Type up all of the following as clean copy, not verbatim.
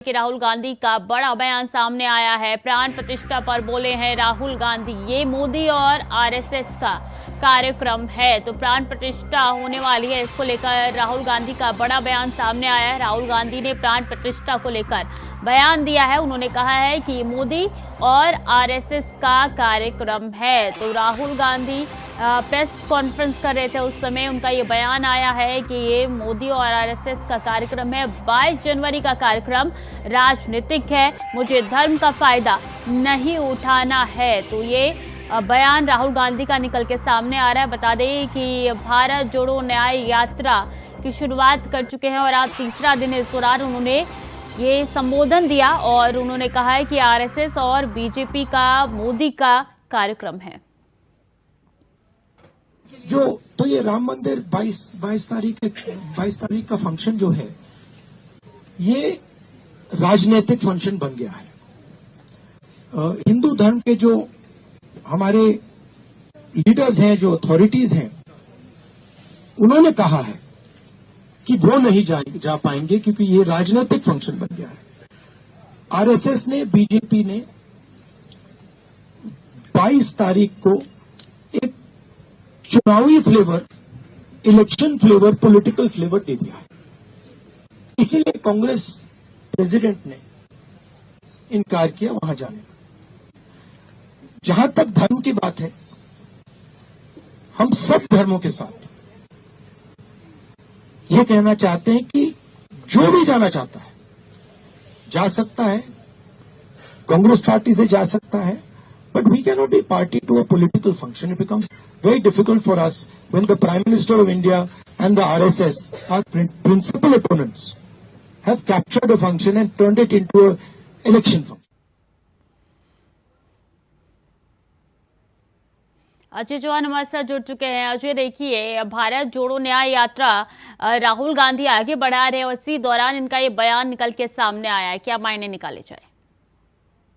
कि राहुल गांधी का बड़ा बयान सामने आया है। प्राण प्रतिष्ठा पर बोले हैं राहुल गांधी, ये मोदी और आरएसएस का कार्यक्रम है। तो प्राण प्रतिष्ठा होने वाली है, इसको लेकर राहुल गांधी का बड़ा बयान सामने आया है। राहुल गांधी ने प्राण प्रतिष्ठा को लेकर बयान दिया है। उन्होंने कहा है कि ये मोदी और आरएसएस का कार्यक्रम है। तो राहुल गांधी प्रेस कॉन्फ्रेंस कर रहे थे, उस समय उनका ये बयान आया है कि ये मोदी और आरएसएस का कार्यक्रम है। 22 जनवरी का कार्यक्रम राजनीतिक है, मुझे धर्म का फायदा नहीं उठाना है। तो ये बयान राहुल गांधी का निकल के सामने आ रहा है। बता दें कि भारत जोड़ो न्याय यात्रा की शुरुआत कर चुके हैं और आज तीसरा दिन है। इस दौरान उन्होंने ये संबोधन दिया और उन्होंने कहा है कि आरएसएस और बीजेपी का मोदी का कार्यक्रम है। तो ये राम मंदिर 22 तारीख का फंक्शन जो है, ये राजनीतिक फंक्शन बन गया है। हिंदू धर्म के जो हमारे लीडर्स हैं, जो अथॉरिटीज हैं, उन्होंने कहा है कि वो नहीं जा पाएंगे क्योंकि ये राजनीतिक फंक्शन बन गया है। आरएसएस ने, बीजेपी ने 22 तारीख को एक चुनावी flavour, election flavour, political flavour दे दिया है। इसीलिए कांग्रेस प्रेसिडेंट ने इनकार किया वहां जाने का। जहां तक धर्म की बात है, हम सब धर्मों के साथ ये कहना चाहते हैं कि जो भी जाना चाहता है जा सकता है, कांग्रेस पार्टी से जा सकता है, but we cannot be party to a political function. It becomes very difficult for us when the Prime Minister of India and the RSS, our principal opponents, have captured a function and turned it into an election function. Ajay Chauhan हमारे साथ जुड़ चुके हैं। अजय, देखिए, भारत जोड़ो न्याय यात्रा राहुल गांधी आगे बढ़ा रहे हैं और इसी दौरान इनका ये बयान निकल के सामने आया है, क्या मायने निकाले जाए?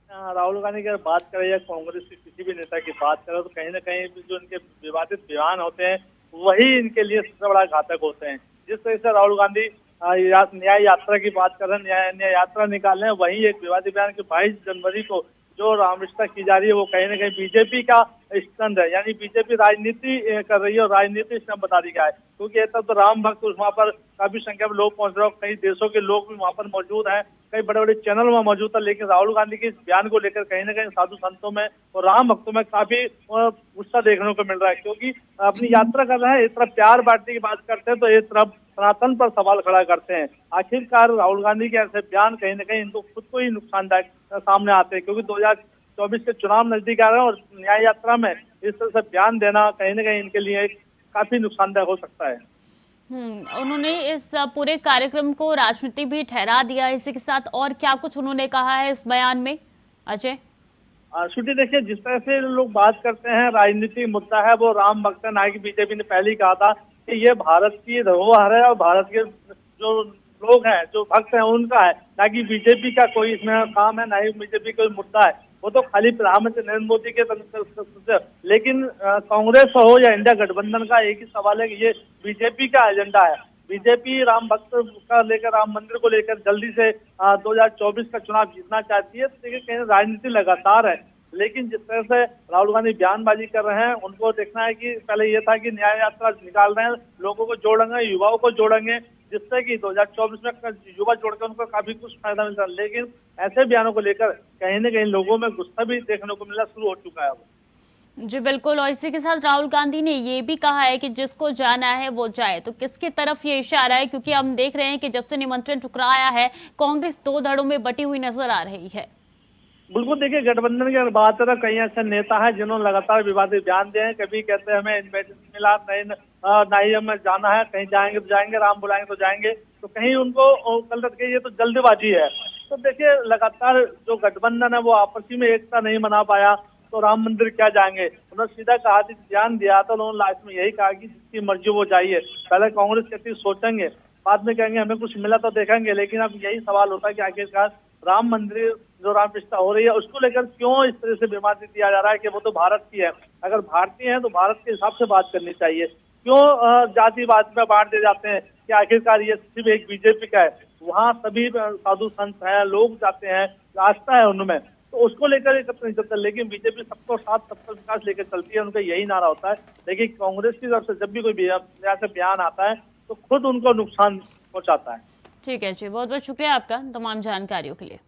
राहुल गांधी की बात करें या कांग्रेस के किसी भी नेता की बात करें तो कहीं ना कहीं जो इनके विवादित बयान होते हैं वही इनके लिए सबसे बड़ा घातक होते हैं। जिस तरह से राहुल गांधी न्याय यात्रा की बात कर रहे हैं, न्याय यात्रा निकाल रहे हैं, वही एक विवादित बयान कि 22 जनवरी को जो रामनिष्ठा की जा रही है वो कहीं ना कहीं बीजेपी का स्टंट है, यानी बीजेपी राजनीति कर रही है और राजनीति स्टंट बता दी गया है। क्योंकि तब तो राम भक्त वहां पर काफी संख्या में लोग पहुंच रहे हैं, कई देशों के लोग भी वहां पर मौजूद हैं, कई बड़े बड़े चैनल वहां मौजूद है। लेकिन राहुल गांधी के इस बयान को लेकर कहीं ना कहीं साधु संतों में और राम भक्तों में काफी गुस्सा देखने को मिल रहा है। क्योंकि अपनी यात्रा कर रहे हैं, इस तरफ प्यार बांटने की बात करते हैं तो इस तरफ सनातन पर सवाल खड़ा करते हैं। आखिरकार राहुल गांधी के ऐसे बयान कहीं ना कहीं इनको खुद को ही नुकसानदायक सामने आते हैं। क्योंकि 2024 के चुनाव नजदीक आ रहे हैं और न्याय यात्रा में इस तरह से बयान देना कहीं ना कहीं इनके लिए काफी नुकसानदायक हो सकता है। उन्होंने इस पूरे कार्यक्रम को राजनीति भी ठहरा दिया। इसी के साथ और क्या कुछ उन्होंने कहा है इस बयान में, अजय? श्रुति, देखिए, जिस तरह से लोग बात करते हैं राजनीतिक मुद्दा है वो राम भक्त है, ना कि बीजेपी ने पहले ही कहा था कि ये भारत की धरोहर है और भारत के जो लोग हैं, जो भक्त हैं, उनका है, ना कि बीजेपी का कोई इसमें काम है, ना ही बीजेपी का कोई मुद्दा है। वो तो खाली प्रधानमंत्री नरेंद्र मोदी के लेकिन कांग्रेस हो या इंडिया गठबंधन का एक ही सवाल है कि ये बीजेपी का एजेंडा है। बीजेपी राम भक्त का लेकर, राम मंदिर को लेकर जल्दी से 2024 का चुनाव जीतना चाहती है। देखिए, कहीं राजनीति लगातार है, लेकिन जिस तरह से राहुल गांधी बयानबाजी कर रहे हैं, उनको देखना है कि पहले ये था कि न्याय यात्रा निकाल रहे हैं, लोगों को जोड़ेंगे, युवाओं को जोड़ेंगे, जिससे कि 2024 में युवा जोड़कर उनको काफी कुछ फायदा मिलता है। लेकिन ऐसे बयानों को लेकर कहीं न कहीं लोगों में गुस्सा भी देखने को मिलना शुरू हो चुका है अब। जी बिल्कुल, और इसी के साथ राहुल गांधी ने ये भी कहा है कि जिसको जाना है वो जाए। तो किसकी तरफ ये इशारा है? क्योंकि हम देख रहे हैं कि जब से निमंत्रण ठुकराया है, कांग्रेस दो धड़ों में बटी हुई नजर आ रही है। बिल्कुल, देखिए, गठबंधन की अगर बात है तो कई ऐसे नेता हैं जिन्होंने लगातार विवादित बयान दिए हैं। कभी कहते हैं हमें इन्वेस्टमेंट मिला, ना ही हमें जाना है, कहीं जाएंगे तो जाएंगे, राम बुलाएंगे तो जाएंगे, तो कहीं उनको कल तक ये तो जल्दबाजी है। तो देखिए, लगातार जो गठबंधन है वो आपसी में एकता नहीं बना पाया, तो राम मंदिर क्या जाएंगे। उन्होंने सीधा कहा, बयान दिया तो उन्होंने लास्ट में यही कहा कि जिसकी मर्जी वो जाइए। पहले कांग्रेस कहती सोचेंगे, बाद में कहेंगे हमें कुछ मिला तो देखेंगे। लेकिन अब यही सवाल होता है कि आखिरकार राम मंदिर जो राम प्रतिष्ठा हो रही है उसको लेकर क्यों इस तरह से विवादित दिया जा रहा है कि वो तो भारत की है। अगर भारतीय है तो भारत के हिसाब से बात करनी चाहिए। क्यों जातिवाद में बांट दे जाते हैं कि आखिरकार ये सिर्फ एक बीजेपी का है। वहाँ सभी साधु संत हैं, लोग जाते हैं, आस्था है उनमें, तो उसको लेकर एक नहीं चलता। लेकिन बीजेपी सबको साथ सबका विकास लेकर चलती है, उनका यही नारा होता है। लेकिन कांग्रेस की तरफ से जब भी कोई बयान आता है तो खुद उनको नुकसान पहुंचाता है। ठीक है जी, बहुत बहुत शुक्रिया आपका तमाम जानकारियों के लिए।